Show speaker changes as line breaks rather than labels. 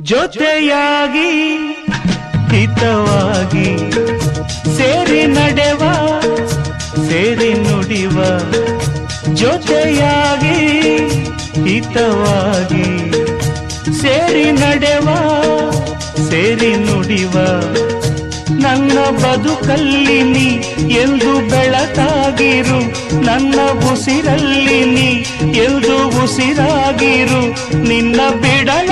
ಜೊತೆಯಾಗಿ ಹಿತವಾಗಿ ಸೇರಿ ನಡೆವ ಸೇರಿ ನುಡಿವ ಜೊತೆಯಾಗಿ ಹಿತವಾಗಿ ಸೇರಿ ನಡೆವ ಸೇರಿ ನುಡಿವ ನನ್ನ ಬದುಕಲ್ಲಿ ನೀ ಎಂದು ಬೆಳಕಾಗಿರು ನನ್ನ ಉಸಿರಲ್ಲಿ ನೀ ಎಂದು ಉಸಿರಾಗಿರು ನಿನ್ನ ಬಿಡಲ